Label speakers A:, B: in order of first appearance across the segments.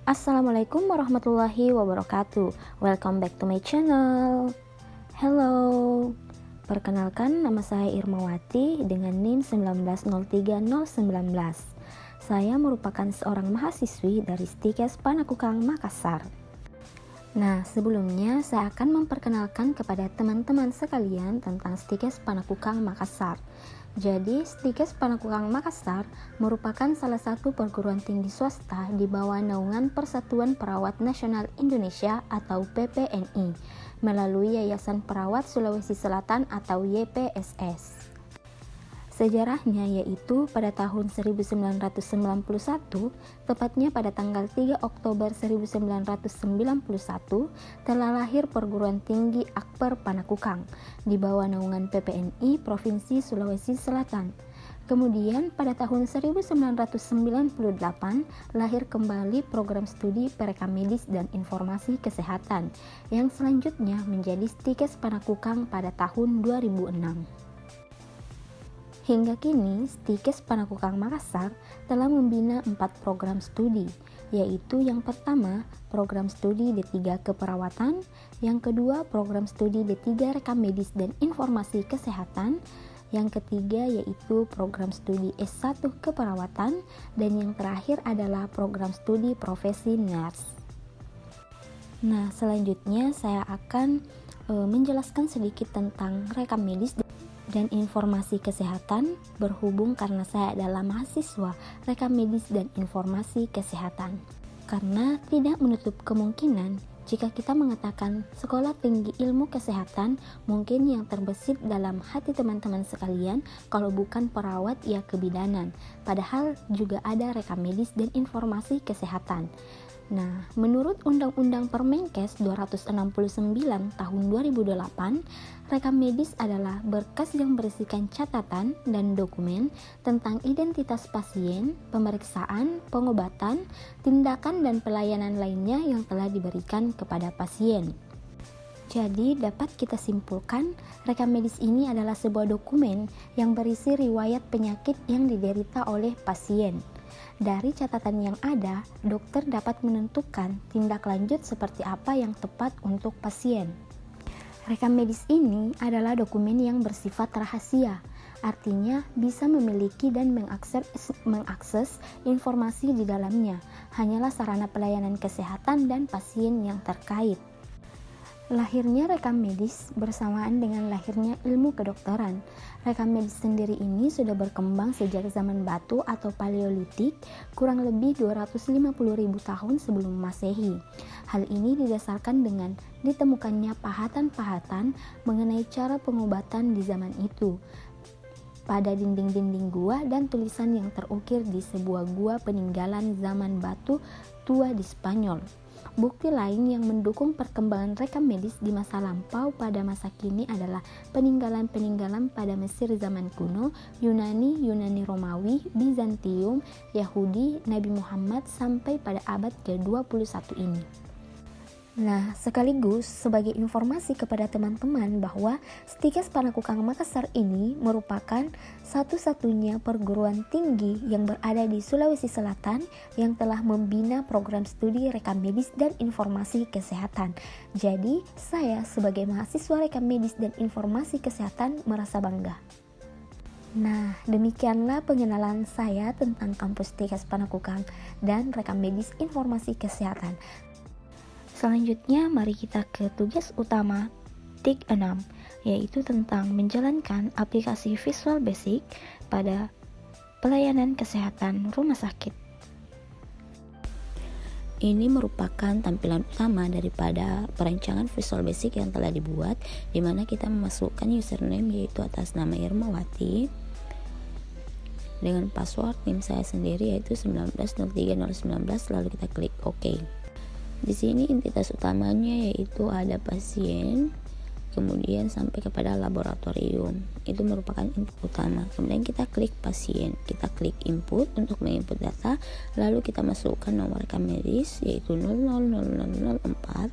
A: Assalamualaikum warahmatullahi wabarakatuh. Welcome back to my channel. Hello. Perkenalkan, nama saya Irmawati dengan NIM 1903019. Saya merupakan seorang mahasiswi dari Stikes Panakukang Makassar. Nah, sebelumnya saya akan memperkenalkan kepada teman-teman sekalian tentang Stikes Panakukang Makassar. Jadi, Stikes Panakukang Makassar merupakan salah satu perguruan tinggi swasta di bawah naungan Persatuan Perawat Nasional Indonesia atau PPNI melalui Yayasan Perawat Sulawesi Selatan atau YPSS. Sejarahnya yaitu pada tahun 1991, tepatnya pada tanggal 3 Oktober 1991, telah lahir perguruan tinggi Akper Panakukang di bawah naungan PPNI Provinsi Sulawesi Selatan. Kemudian pada tahun 1998 lahir kembali program studi Perekam Medis dan Informasi Kesehatan yang selanjutnya menjadi Stikes Panakukang pada tahun 2006. Hingga kini, Stikes Panakukang Makassar telah membina 4 program studi, yaitu yang pertama, program studi D3 Keperawatan, yang kedua, program studi D3 Rekam Medis dan Informasi Kesehatan, yang ketiga yaitu program studi S1 Keperawatan, dan yang terakhir adalah program studi Profesi Nurse. Nah, selanjutnya saya akan menjelaskan sedikit tentang rekam medis dan informasi kesehatan berhubung karena saya adalah mahasiswa rekam medis dan informasi kesehatan. Karena tidak menutup kemungkinan jika kita mengatakan sekolah tinggi ilmu kesehatan, mungkin yang terbesit dalam hati teman-teman sekalian kalau bukan perawat ya kebidanan. Padahal juga ada rekam medis dan informasi kesehatan. Nah, menurut Undang-Undang Permenkes 269 tahun 2008, rekam medis adalah berkas yang berisikan catatan dan dokumen tentang identitas pasien, pemeriksaan, pengobatan, tindakan dan pelayanan lainnya yang telah diberikan kepada pasien. Jadi, dapat kita simpulkan, rekam medis ini adalah sebuah dokumen yang berisi riwayat penyakit yang diderita oleh pasien. Dari catatan yang ada, dokter dapat menentukan tindak lanjut seperti apa yang tepat untuk pasien. Rekam medis ini adalah dokumen yang bersifat rahasia, artinya bisa memiliki dan mengakses informasi di dalamnya, hanyalah sarana pelayanan kesehatan dan pasien yang terkait. Lahirnya rekam medis bersamaan dengan lahirnya ilmu kedokteran. Rekam medis sendiri ini sudah berkembang sejak zaman batu atau paleolitik, kurang lebih 250.000 tahun sebelum Masehi. Hal ini didasarkan dengan ditemukannya pahatan-pahatan mengenai cara pengobatan di zaman itu pada dinding-dinding gua dan tulisan yang terukir di sebuah gua peninggalan zaman batu tua di Spanyol. Bukti lain yang mendukung perkembangan rekam medis di masa lampau pada masa kini adalah peninggalan-peninggalan pada Mesir zaman kuno, Yunani Romawi, Bizantium, Yahudi, Nabi Muhammad sampai pada abad ke-21 ini. Nah, sekaligus sebagai informasi kepada teman-teman bahwa Stikes Panakukang Makassar ini merupakan satu-satunya perguruan tinggi yang berada di Sulawesi Selatan yang telah membina program studi rekam medis dan informasi kesehatan. Jadi, saya sebagai mahasiswa rekam medis dan informasi kesehatan merasa bangga. Nah, demikianlah pengenalan saya tentang kampus Stikes Panakukang dan rekam medis informasi kesehatan. Selanjutnya, mari kita ke tugas utama TIK 6, yaitu tentang menjalankan aplikasi Visual Basic pada pelayanan kesehatan rumah sakit. Ini merupakan tampilan utama daripada perancangan Visual Basic yang telah dibuat, di mana kita memasukkan username yaitu atas nama Irmawati dengan password NIM saya sendiri yaitu 19030019, lalu kita klik OK. Di sini entitas utamanya yaitu ada pasien, kemudian sampai kepada laboratorium. Itu merupakan input utama. Kemudian kita klik pasien, kita klik input untuk menginput data, lalu kita masukkan nomor rekam medis yaitu 000004.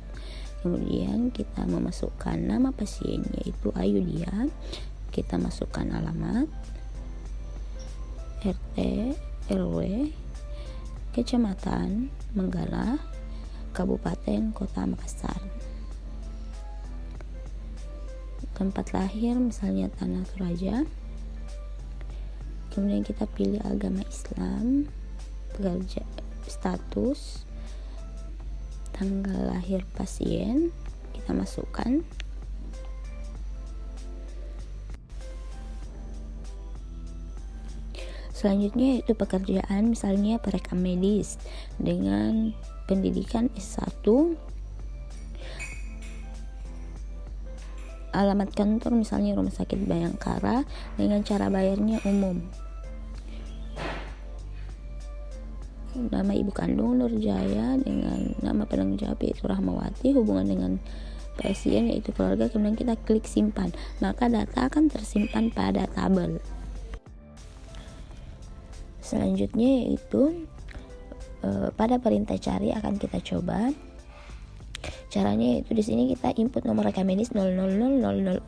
A: Kemudian kita memasukkan nama pasien yaitu Ayudia. Kita masukkan alamat, RT, RW, Kecamatan Menggala, Kabupaten Kota Makassar. Tempat lahir misalnya Tanah Toraja. Kemudian kita pilih agama Islam, pekerja, status, tanggal lahir pasien kita masukkan. Selanjutnya itu pekerjaan, misalnya perekam medis dengan pendidikan S1, alamat kantor misalnya Rumah Sakit Bayangkara, dengan cara bayarnya umum. Nama ibu kandung Nurjaya dengan nama penanggung jawab yaitu Rahmawati, hubungan dengan pasien yaitu keluarga, kemudian kita klik simpan, maka data akan tersimpan pada tabel. Selanjutnya yaitu pada perintah cari akan kita coba. Caranya yaitu di sini kita input nomor rekam medis 000004,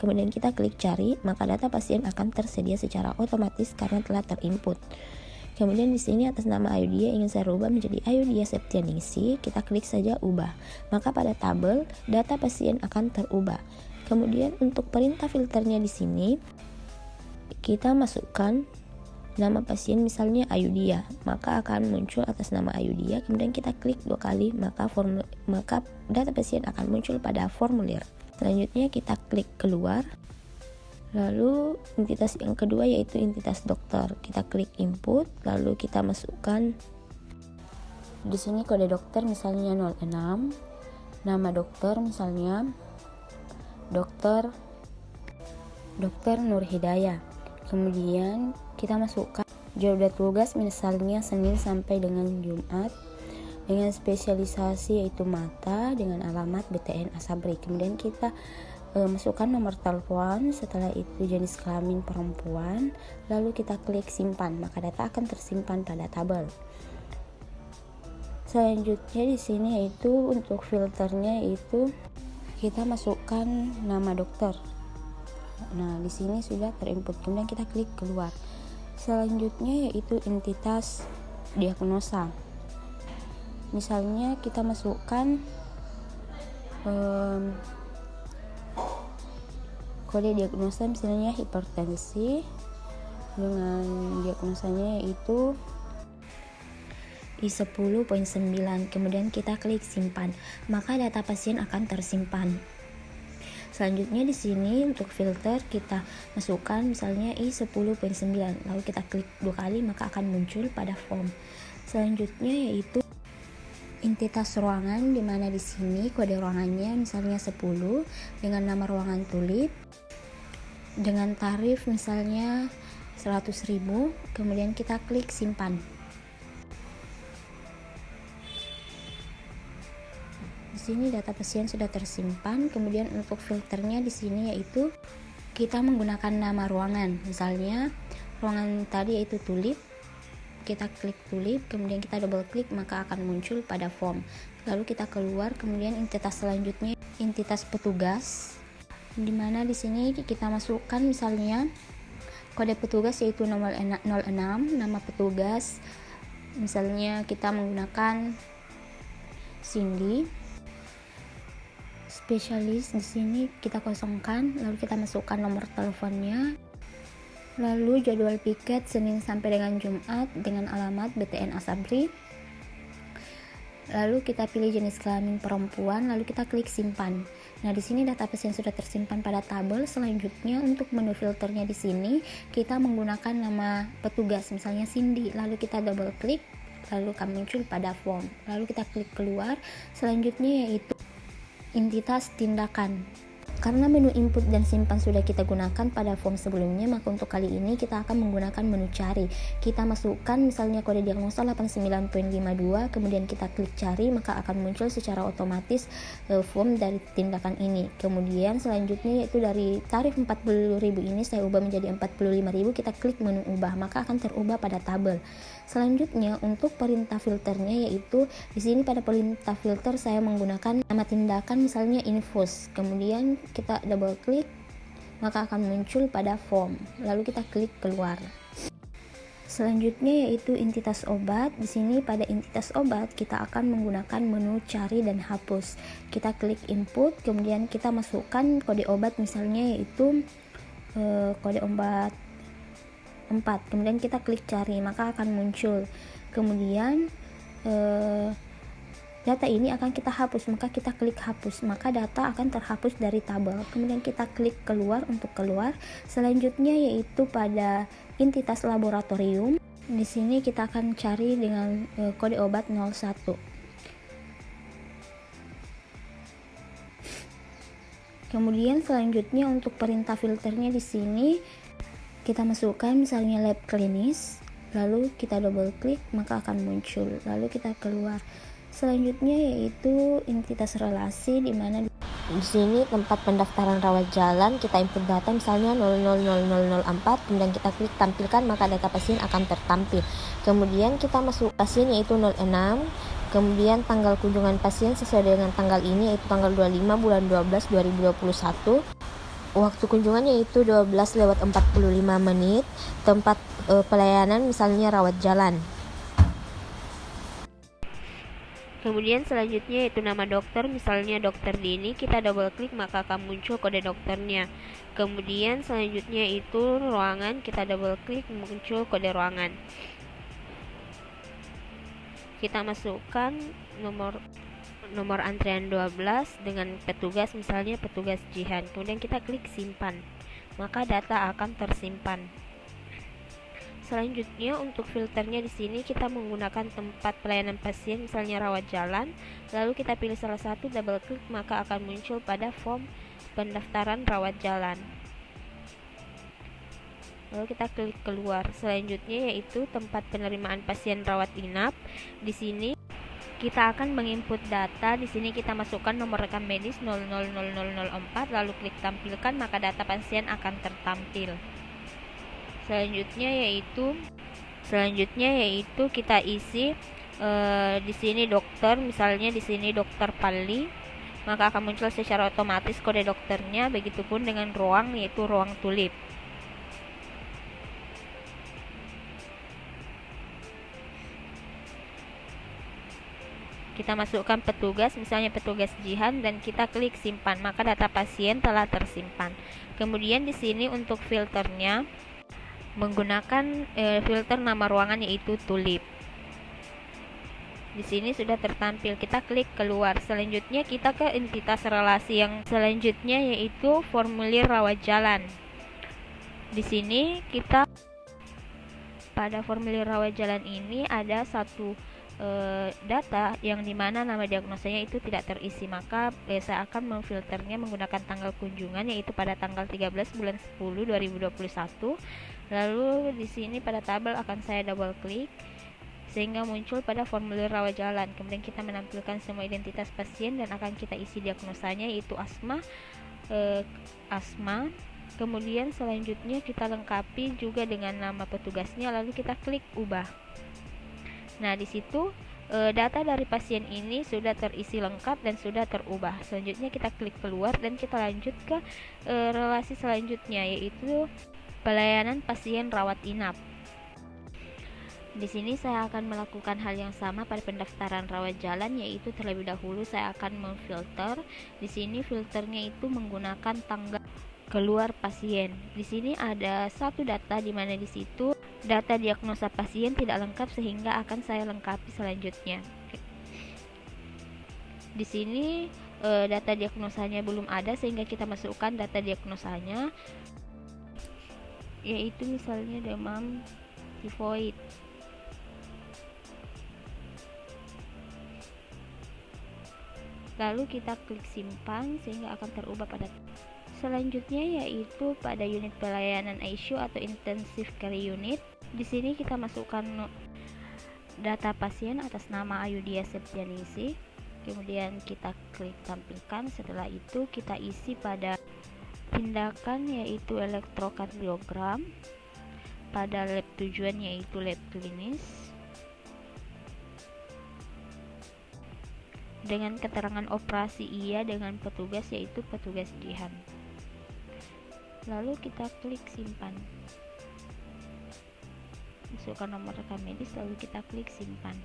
A: kemudian kita klik cari, maka data pasien akan tersedia secara otomatis karena telah terinput. Kemudian di sini atas nama Ayudia ingin saya rubah menjadi Ayudia Septianingsih, kita klik saja ubah, maka pada tabel data pasien akan terubah. Kemudian untuk perintah filternya di sini kita masukkan nama pasien misalnya Ayudia, maka akan muncul atas nama Ayudia, kemudian kita klik 2 kali, maka data pasien akan muncul pada formulir. Selanjutnya kita klik keluar, lalu entitas yang kedua yaitu entitas dokter, kita klik input, lalu kita masukkan di sini kode dokter misalnya 06, nama dokter misalnya dokter Nur Hidayah. Kemudian kita masukkan jadwal tugas misalnya Senin sampai dengan Jumat dengan spesialisasi yaitu mata dengan alamat BTN Asabri. Kemudian kita masukkan nomor telepon, setelah itu jenis kelamin perempuan, lalu kita klik simpan, maka data akan tersimpan pada tabel. Selanjutnya di sini yaitu untuk filternya itu kita masukkan nama dokter. Nah, di sini sudah terinput, kemudian kita klik keluar. Selanjutnya yaitu entitas diagnosa. Misalnya kita masukkan kode diagnosa misalnya hipertensi dengan diagnosanya yaitu I10.9, kemudian kita klik simpan, maka data pasien akan tersimpan. Selanjutnya di sini untuk filter kita masukkan misalnya I10.9, lalu kita klik 2 kali maka akan muncul pada form. Selanjutnya yaitu entitas ruangan, di mana di sini kode ruangannya misalnya 10 dengan nama ruangan tulip dengan tarif misalnya 100.000, kemudian kita klik simpan. Di sini data pasien sudah tersimpan. Kemudian untuk filternya di sini yaitu kita menggunakan nama ruangan. Misalnya ruangan tadi yaitu tulip, kita klik tulip, kemudian kita double klik maka akan muncul pada form. Lalu kita keluar, kemudian entitas selanjutnya entitas petugas, di mana di sini kita masukkan misalnya kode petugas yaitu nomor 06, nama petugas misalnya kita menggunakan Cindy. Spesialis di sini kita kosongkan, lalu kita masukkan nomor teleponnya, lalu jadwal piket Senin sampai dengan Jumat dengan alamat BTN Asabri, lalu kita pilih jenis kelamin perempuan, lalu kita klik simpan. Nah, di sini data pasien sudah tersimpan pada tabel. Selanjutnya untuk menu filternya di sini kita menggunakan nama petugas misalnya Cindy, lalu kita double klik, lalu akan muncul pada form, lalu kita klik keluar. Selanjutnya yaitu entitas tindakan. Karena menu input dan simpan sudah kita gunakan pada form sebelumnya, maka untuk kali ini kita akan menggunakan menu cari. Kita masukkan misalnya kode diagnosa 89.52, kemudian kita klik cari, maka akan muncul secara otomatis form dari tindakan ini. Kemudian selanjutnya yaitu dari tarif 40.000 ini saya ubah menjadi 45.000, kita klik menu ubah, maka akan terubah pada tabel. Selanjutnya untuk perintah filternya yaitu di sini pada perintah filter saya menggunakan nama tindakan misalnya infus, kemudian kita double klik maka akan muncul pada form, lalu kita klik keluar. Selanjutnya yaitu entitas obat. Di sini pada entitas obat kita akan menggunakan menu cari dan hapus. Kita klik input, kemudian kita masukkan kode obat, misalnya yaitu kode obat 4. Kemudian kita klik cari, maka akan muncul. Kemudian data ini akan kita hapus, maka kita klik hapus, maka data akan terhapus dari tabel. Kemudian kita klik keluar untuk keluar. Selanjutnya yaitu pada entitas laboratorium. Di sini kita akan cari dengan kode obat 01. Kemudian selanjutnya untuk perintah filternya di sini kita masukkan misalnya lab klinis, lalu kita double klik maka akan muncul, lalu kita keluar. Selanjutnya yaitu entitas relasi, di mana di sini tempat pendaftaran rawat jalan, kita input data misalnya 000004, kemudian kita klik tampilkan maka data pasien akan tertampil. Kemudian kita masuk pasien yaitu 06, kemudian tanggal kunjungan pasien sesuai dengan tanggal ini yaitu tanggal 25 bulan 12 2021. Waktu kunjungannya yaitu 12:45 menit. Tempat pelayanan misalnya rawat jalan. Kemudian selanjutnya yaitu nama dokter, misalnya dokter Dini, kita double klik maka akan muncul kode dokternya. Kemudian selanjutnya itu ruangan, kita double klik muncul kode ruangan. Kita masukkan nomor antrian 12 dengan petugas, misalnya petugas Jihan. Kemudian kita klik simpan, maka data akan tersimpan. Selanjutnya untuk filternya di sini kita menggunakan tempat pelayanan pasien, misalnya rawat jalan, lalu kita pilih salah satu, double klik maka akan muncul pada form pendaftaran rawat jalan. Lalu kita klik keluar. Selanjutnya yaitu tempat penerimaan pasien rawat inap. Di sini kita akan menginput data. Di sini kita masukkan nomor rekam medis 000004, lalu klik tampilkan maka data pasien akan tertampil. Selanjutnya yaitu kita isi di sini dokter, misalnya di sini dokter Pali, maka akan muncul secara otomatis kode dokternya. Begitupun dengan ruang, yaitu ruang tulip. Kita masukkan petugas, misalnya petugas Jihan, dan kita klik simpan, maka data pasien telah tersimpan. Kemudian di sini untuk filternya menggunakan filter nama ruangan yaitu tulip. Di sini sudah tertampil, kita klik keluar. Selanjutnya kita ke entitas relasi yang selanjutnya yaitu formulir rawat jalan. Di sini kita pada formulir rawat jalan ini ada satu data yang dimana nama diagnosanya itu tidak terisi, maka saya akan memfilternya menggunakan tanggal kunjungan yaitu pada tanggal 13 bulan 10 2021. Lalu di sini pada tabel akan saya double klik sehingga muncul pada formulir rawat jalan. Kemudian kita menampilkan semua identitas pasien dan akan kita isi diagnosanya yaitu asma. Kemudian selanjutnya kita lengkapi juga dengan nama petugasnya, lalu kita klik ubah. Nah, di situ data dari pasien ini sudah terisi lengkap dan sudah terubah. Selanjutnya kita klik keluar dan kita lanjut ke relasi selanjutnya yaitu pelayanan pasien rawat inap. Di sini saya akan melakukan hal yang sama pada pendaftaran rawat jalan, yaitu terlebih dahulu saya akan memfilter. Di sini filternya itu menggunakan tanggal keluar pasien. Di sini ada satu data di mana di situ data diagnosa pasien tidak lengkap sehingga akan saya lengkapi selanjutnya. Di sini data diagnosanya belum ada sehingga kita masukkan data diagnosanya yaitu misalnya demam tifoid. Lalu kita klik simpan sehingga akan terubah pada selanjutnya yaitu pada unit pelayanan ICU atau Intensive Care Unit. Di sini kita masukkan data pasien atas nama Ayudhya Septianingsih. Kemudian kita klik tampilkan. Setelah itu kita isi pada tindakan yaitu elektrokardiogram, pada lab tujuan yaitu lab klinis, dengan keterangan operasi iya dengan petugas yaitu petugas Jihan. Lalu kita klik simpan. masukkan nomor rekam medis, lalu kita klik simpan.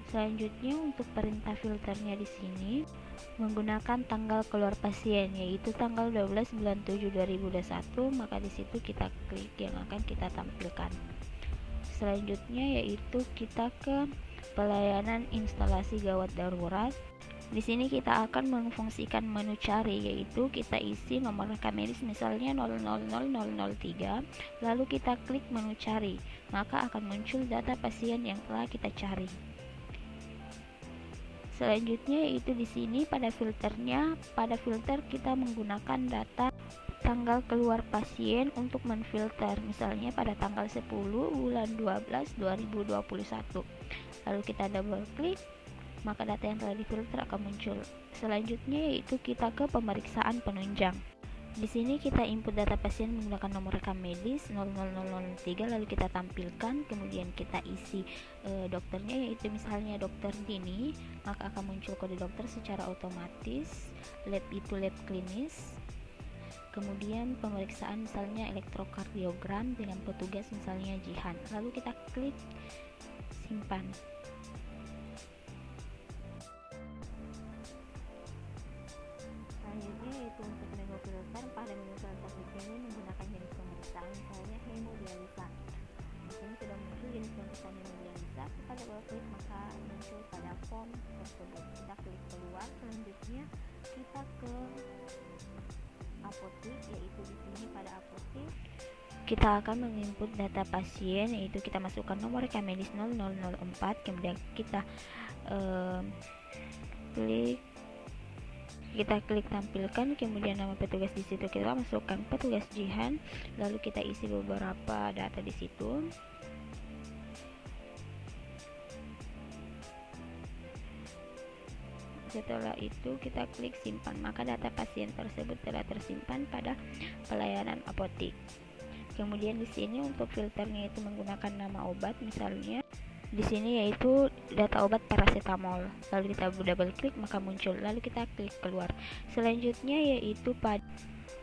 A: Selanjutnya untuk perintah filternya di sini menggunakan tanggal keluar pasien, yaitu tanggal 12/7/2021, maka di situ kita klik yang akan kita tampilkan. Selanjutnya yaitu kita ke pelayanan instalasi gawat darurat. Di sini kita akan memfungsikan menu cari, yaitu kita isi nomor rekam medis misalnya 000003, lalu kita klik menu cari, maka akan muncul data pasien yang telah kita cari. Selanjutnya yaitu di sini pada filternya, pada filter kita menggunakan data tanggal keluar pasien untuk menfilter, misalnya pada tanggal 10 bulan 12 2021. Lalu kita double klik, maka data yang telah difilter akan muncul. Selanjutnya yaitu kita ke pemeriksaan penunjang. Di sini kita input data pasien menggunakan nomor rekam medis 000003, lalu kita tampilkan, kemudian kita isi dokternya, yaitu misalnya dokter Dini, maka akan muncul kode dokter secara otomatis. Lab itu lab klinis. Kemudian pemeriksaan misalnya elektrokardiogram dengan petugas misalnya Jihan, lalu kita klik simpan. Selanjutnya yaitu untuk menu filter, pada menu filter di sini menggunakan jenis pemeriksaan misalnya hemodialisa. Di sini sudah muncul jenis pemeriksaan hemodialisa, kita double klik maka muncul pada form tersebut. Kita klik keluar. Selanjutnya kita ke apotik, yaitu di sini pada apotik kita akan menginput data pasien, yaitu kita masukkan nomor rekam medis 0004, kemudian kita klik tampilkan, kemudian nama petugas di situ kita masukkan petugas Jihan, lalu kita isi beberapa data di situ. Setelah itu kita klik simpan, maka data pasien tersebut telah tersimpan pada pelayanan apotik. Kemudian di sini untuk filternya itu menggunakan nama obat, misalnya di sini yaitu data obat paracetamol. Lalu kita double klik maka muncul, lalu kita klik keluar. Selanjutnya yaitu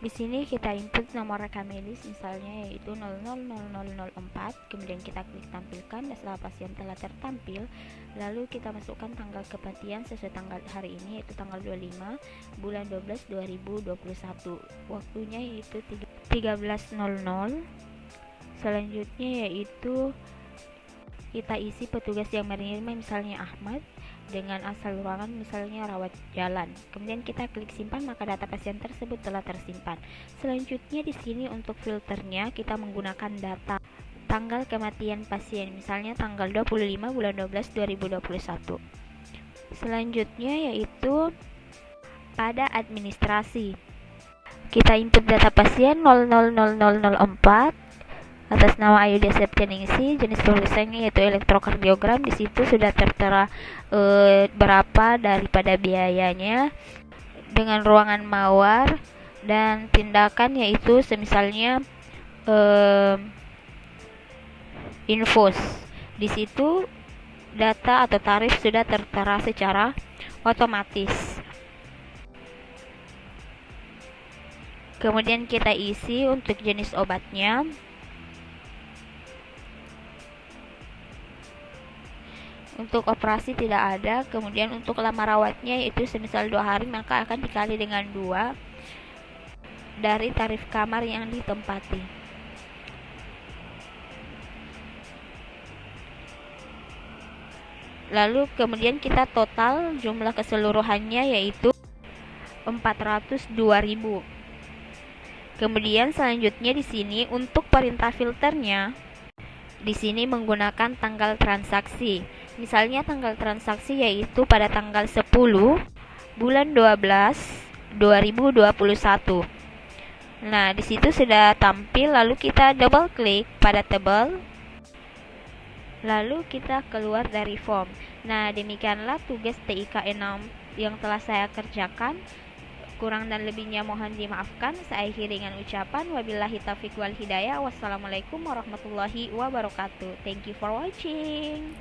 A: di sini kita input nomor rekam medis misalnya yaitu 000004, kemudian kita klik tampilkan, dan setelah pasien telah tertampil, lalu kita masukkan tanggal kematian sesuai tanggal hari ini, yaitu tanggal 25 bulan 12 2021. Waktunya yaitu 13.00. Selanjutnya yaitu kita isi petugas yang menerima misalnya Ahmad dengan asal ruangan misalnya rawat jalan. Kemudian kita klik simpan, maka data pasien tersebut telah tersimpan. Selanjutnya di sini untuk filternya kita menggunakan data tanggal kematian pasien, misalnya tanggal 25 bulan 12 2021. Selanjutnya yaitu pada administrasi. Kita input data pasien 000004 atas nama Ayudya Septianingsih, jenis pemeriksaannya yaitu elektrokardiogram. Di situ sudah tertera berapa daripada biayanya dengan ruangan mawar, dan tindakan yaitu semisalnya infus. Di situ data atau tarif sudah tertera secara otomatis. Kemudian kita isi untuk jenis obatnya. Untuk operasi tidak ada. Kemudian untuk lama rawatnya yaitu semisal 2 hari, maka akan dikali dengan 2 dari tarif kamar yang ditempati. Lalu kemudian kita total jumlah keseluruhannya yaitu 402.000. Kemudian selanjutnya di sini untuk perintah filternya, di sini menggunakan tanggal transaksi. Misalnya tanggal transaksi yaitu pada tanggal 10 bulan 12 2021. Nah, di situ sudah tampil, lalu kita double klik pada table. Lalu kita keluar dari form. Nah, demikianlah tugas TIK 6 yang telah saya kerjakan. Kurang dan lebihnya mohon dimaafkan. Saya akhiri dengan ucapan wabillahi taufiq wal hidayah. Wassalamualaikum warahmatullahi wabarakatuh. Thank you for watching.